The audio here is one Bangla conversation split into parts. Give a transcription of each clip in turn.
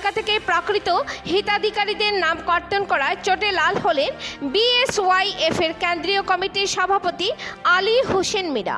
তালিকা থেকে প্রকৃত হিতাধিকারীদের নাম কর্তন করায় চোটে লাল হলেন বিএসওয়াইএফ এর কেন্দ্রীয় কমিটির সভাপতি আলী হোসেন মীরা।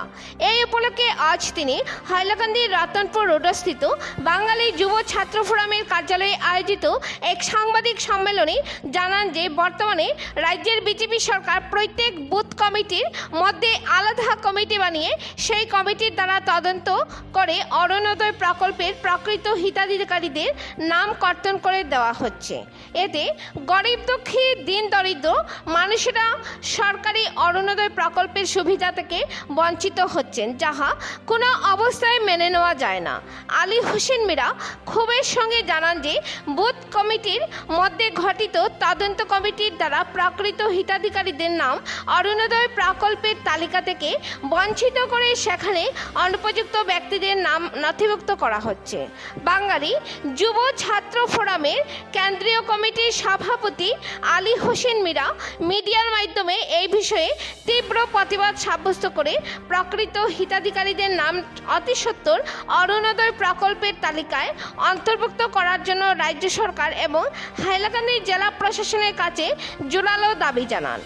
এই উপলক্ষে আজ তিনি হাইলাকান্দির রতনপুর রোডস্থিত বাঙালি যুব ছাত্র ফোরামের কার্যালয়ে আয়োজিত এক সাংবাদিক সম্মেলনে জানান যে বর্তমানে রাজ্যের বিজেপি সরকার প্রত্যেক বুথ কমিটির মধ্যে আলাদা কমিটি বানিয়ে সেই কমিটির দ্বারা তদন্ত করে অরুণোদয় প্রকল্পের প্রকৃত হিতাধিকারীদের নাম কর্তন করে দেওয়া হচ্ছে। এতে গরিব দুঃখী দিন দরিদ্র মানুষেরা সরকারি অরুণোদয় প্রকল্পের সুবিধা থেকে বঞ্চিত হচ্ছেন, যাহা কোনো অবস্থায় মেনে নেওয়া যায় না। আলী হোসেন মীরা ক্ষোভের সঙ্গে জানান যে বুথ কমিটির মধ্যে গঠিত তদন্ত কমিটির দ্বারা প্রকৃত হিতাধিকারীদের নাম অরুণোদয় প্রকল্পের তালিকা থেকে বঞ্চিত করে সেখানে অনুপযুক্ত ব্যক্তিদের নাম নথিভুক্ত করা হচ্ছে। বাঙালি যুব ছাত্র ফোরামের কেন্দ্রীয় কমিটির সভাপতি আলী হোসেন মীরা মিডিয়ার মাধ্যমে এই বিষয়ে তীব্র প্রতিবাদ সাব্যস্ত করে প্রকৃত হিতাধিকারীদের নাম অতি সত্বর অরুণোদয় প্রকল্পের তালিকায় অন্তর্ভুক্ত করার জন্য রাজ্য সরকার এবং হাইলাকান্দি জেলা প্রশাসনের কাছে জোরালো দাবি জানান।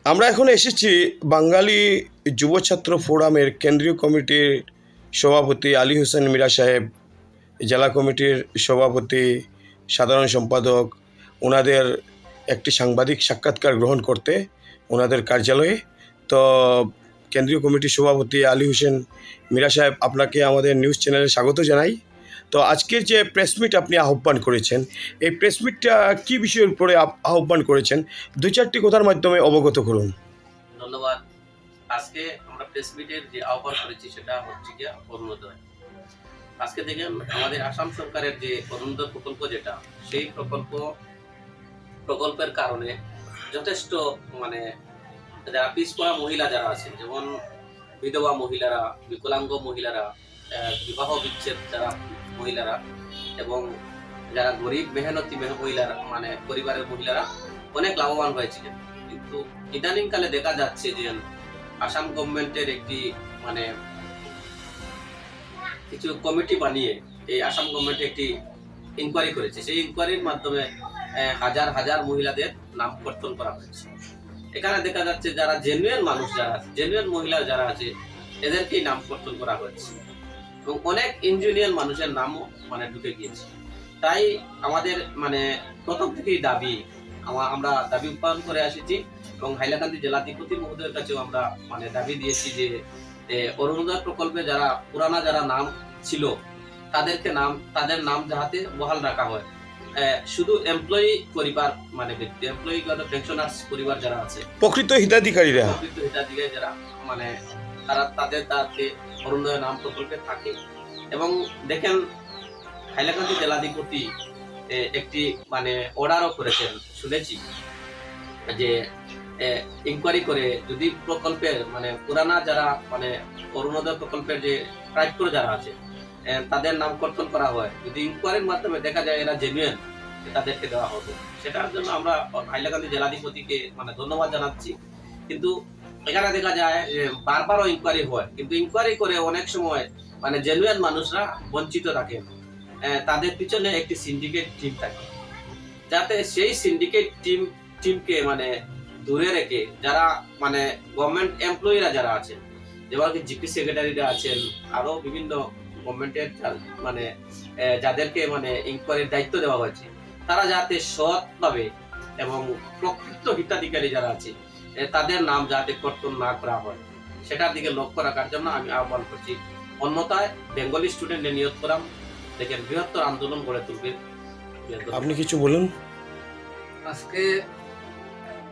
আমরা এখন এসেছি বাঙালি যুব ছাত্র ফোরামের কেন্দ্রীয় কমিটির সভাপতি আলী হোসেন মীরা সাহেব, জেলা কমিটির সভাপতি, সাধারণ সম্পাদক, ওনাদের একটি সাংবাদিক সাক্ষাৎকার গ্রহণ করতে ওনাদের কার্যালয়ে। তো কেন্দ্রীয় কমিটির সভাপতি আলী হোসেন মীরা সাহেব, আপনাকে আমাদের নিউজ চ্যানেলে স্বাগত জানাই। তো আজকের যে প্রেস মিট আপনি আহ্বান করেছেন, এই প্রেস মিটটা কী বিষয়ের উপরে আহ্বান করেছেন, দুই চারটি কথার মাধ্যমে অবগত করুন। ধন্যবাদ। আজকে আমরা প্রেস মিটের যে আহ্বান করেছি সেটা হচ্ছে গিয়া অরুণোদয়। আজকে দেখেন আমাদের আসাম সরকারের যে অরুণোদয় প্রকল্প, যেটা সেই প্রকল্পের কারণে যথেষ্ট যারা পিছপড়া মহিলা যারা আছেন, যেমন বিধবা মহিলারা, বিকলাঙ্গ মহিলারা, বিবাহ বিচ্ছেদ যারা মহিলারা এবং যারা গরিব মেহনতি মহিলারা, পরিবারের মহিলারা অনেক লাভবান হয়েছিলেন। কিন্তু ইদানিংকালে দেখা যাচ্ছে যে আসাম গভর্নমেন্টের একটি কিছু কমিটি বানিয়ে এই আসাম গভর্নমেন্ট একটি ইনকোয়ারি করেছে। সেই ইনকোয়ারির মাধ্যমে হাজার হাজার মহিলাদের নাম কর্তন করা হয়েছে। এখানে দেখা যাচ্ছে যারা জেনুইন মানুষ, যারা জেনুইন মহিলা যারা আছে, এদেরকেই নাম কর্তন করা হয়েছে এবং অনেক ইঞ্জিনিয়ার মানুষের নামও ঢুকে গিয়েছে। তাই আমাদের প্রথম থেকেই দাবি, আমরা দাবি উত্থাপন করে আসছি এবং হাইলাকান্দি জেলাধিপতি মহোদয়ের কাছেও আমরা দাবি দিয়েছি যে অরুণোদয় প্রকল্পে যারা পুরানা যারা নাম ছিল তাদের নাম যাতে বহাল রাখা হয়। শুধু এমপ্লয়ি পরিবার ব্যক্তি, এমপ্লয়ি পেনশনার্স পরিবার যারা আছে, প্রকৃত হিতাধিকারী যারা তারা তাদের অরুণোদয় নাম প্রকল্পে থাকে। এবং দেখেন হাইলাকান্দি জেলাধিপতি একটি অর্ডারও করেছেন, শুনেছি যে ইনকোয়ারি করে যদি প্রকল্পের পুরানা যারা অরুণোদয় প্রকল্পের যে প্রাপ্য যারা আছে তাদের নাম কর্তন করা হয়, যদি ইনকোয়ারির মাধ্যমে দেখা যায় এরা জেনুইন, তাদেরকে দেওয়া হবে। সেটার জন্য আমরা হাইলাকান্দি জেলাধিপতিকে ধন্যবাদ জানাচ্ছি। কিন্তু এখানে দেখা যায় যে বারবারও ইনকোয়ারি হয়, কিন্তু ইনকোয়ারি করে অনেক সময় জেনুইন মানুষরা বঞ্চিত থাকেন। তাদের পিছনে একটি সিন্ডিকেট টিম থাকে, যাতে সেই সিন্ডিকেট টিমকে দূরে রেখে যারা গভর্নমেন্ট এমপ্লয়িরা যারা আছেন, যেমন জিপি সেক্রেটারিরা আছেন, আরো বিভিন্ন গভর্নমেন্টের যাদেরকে ইনকোয়ারির দায়িত্ব দেওয়া হয়েছে, তারা যাতে সৎভাবে এবং প্রকৃত হিতাধিকারী যারা আছে তাদের নাম যাতে কর্তন না করা হয়, সেটার দিকে লক্ষ্য রাখার জন্য আমি আহ্বান করছি। অন্যথায় বেঙ্গলি স্টুডেন্ট নিয়োগ করাম দেখেন বৃহত্তর আন্দোলন গড়ে তুলবে। আপনি কিছু বলুন। আজকে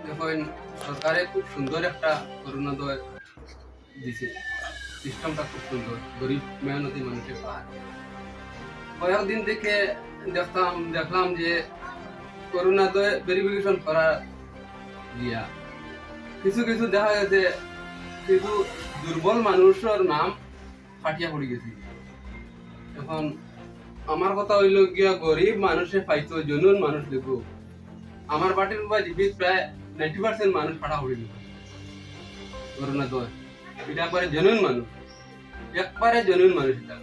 দেখুন, সরকারে খুব সুন্দর একটা অরুণোদয় দিছে, সিস্টেমটা খুব সুন্দর, গরিব মেহনতি মানুষের পায়। কয়েকদিন থেকে দেখলাম যে অরুণোদয় ভেরিফিকেশন করা গিয়া কিছু দেখা গেছে কিছু দুর্বল মানুষের নাম ফাটিয়া পড়ে গেছে। এখন আমার কথা হইল গিয়া গরিব মানুষে পাইতো, জনুন মানুষ দেখো, আমার পার্টির প্রায় 90% মানুষ ফাটা পড়ে গেছে অরুণোদয়। এটা একবারে জনুন মানুষ, একবারে জনুন মানুষ। এটা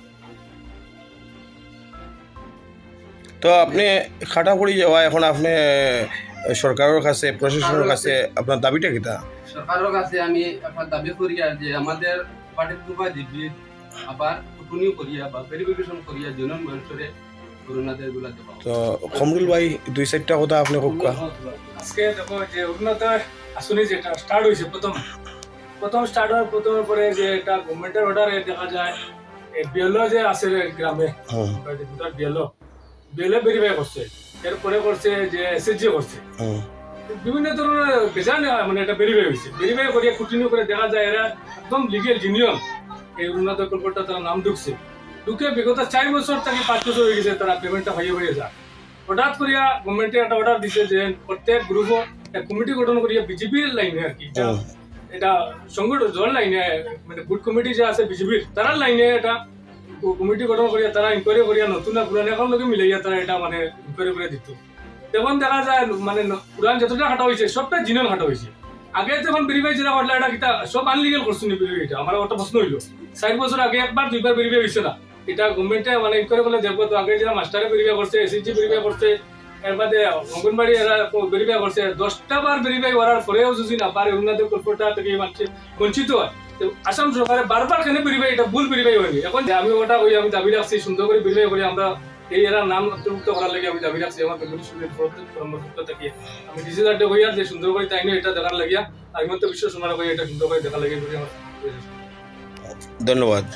তো আপনি খাটা পড়ি যাওয়া এখন আপনি সরকারের কাছে প্রশাসনের কাছে আপনার দাবিটা কিতা? সরকারের কাছে আমি একটা দাবি করি আর যে আমাদের পার্টির টুপা দিবি আবার কুটুনিও করিয়া বা ভেরিফিকেশন করিয়া জন মানুষের করোনাতে এগুলা দেওয়া। তো কমরুল ভাই 2-4টা কথা আপনি খুব আজকে দেখো যে উন্নত আসনি যেটা স্টার্ট হয়েছে প্রথম স্টার্ট হওয়ার প্রথমের পরে যে এটা গভর্নমেন্টের অর্ডারে দেখা যায় বিএলও যে আছে গ্রামে বিএলও ভেরিফাই করছে, এরপরে করছে যে এসএসজি করছে, বিভিন্ন ধরনের বেজান মানে এটা ভেরিফাই হয়েছে। ভেরিফাই করিয়া কন্টিনিউ করে দেখা যায় এরা একদম লিগেল জিনিয়ন এই উন্নত প্রকল্পটা তারা নাম ঢুকছে, ঢুকে বিগত 4 বছর থেকে 5 বছর হয়ে গেছে তারা পেমেন্টটা হয়ে যায়। হঠাৎ করিয়া গভর্নমেন্টে একটা অর্ডার দিছে যে প্রত্যেক গ্রুপও কমিটি গঠন করিয়া বিজেপির লাইনে আর কি এটা সংগঠন জল লাইনে মানে বুথ কমিটি যে আছে বিজেপির তারার লাইনে এটা কমিটি গঠন করিয়া তারা ইনকোয়ারি করিয়া নতুন পুরান এখন লোকে মিলাইয়া তারা এটা মানে ইনকোয়ারি করে দিত। তখন দেখা যায় মানে পুরান যতটা হাঁটা হয়েছে সবটা জিনিয়ন হাঁটা হয়েছে। আগে যখন ভেরিফাই যেটা করলে এটা কিতা সব আনলিগেল করছে নি ভেরিফাইটা। আমার একটা প্রশ্ন হইলো 4 বছর আগে একবার 2বার ভেরিফাই হয়েছে না, এটা গভর্নমেন্টে মানে ইনকোয়ারি করলে দেখবো তো আগে যারা মাস্টারে ভেরিফাই করছে, এসএসজি ভেরিফাই করছে, এর বাদে অঙ্গনবাড়ি এরা ভেরিফাই করছে, 10টা বার ভেরিফাই করার পরেও যদি না পারে উন্নত প্রকল্পটা থেকে মানুষ বঞ্চিত হয়। আসাম সরকারে বারবার কেন ভেরিফাই এটা ভুল ভেরিফাই হয়নি। এখন আমি ওটা ওই আমি দাবি রাখছি সুন্দর করে ভেরিফাই করে আমরা এই এরা নাম অন্তর্ভুক্ত করার লাগে আমি দাবি রাখছি। আমার কর্মসূত্র থেকে আমি ডিসিশনটা হইয়া যে সুন্দর করে তাই এটা দেখার লাগিয়া আমি মতো বিশ্ব সমাজ এটা সুন্দর করে দেখা লাগে। ধন্যবাদ।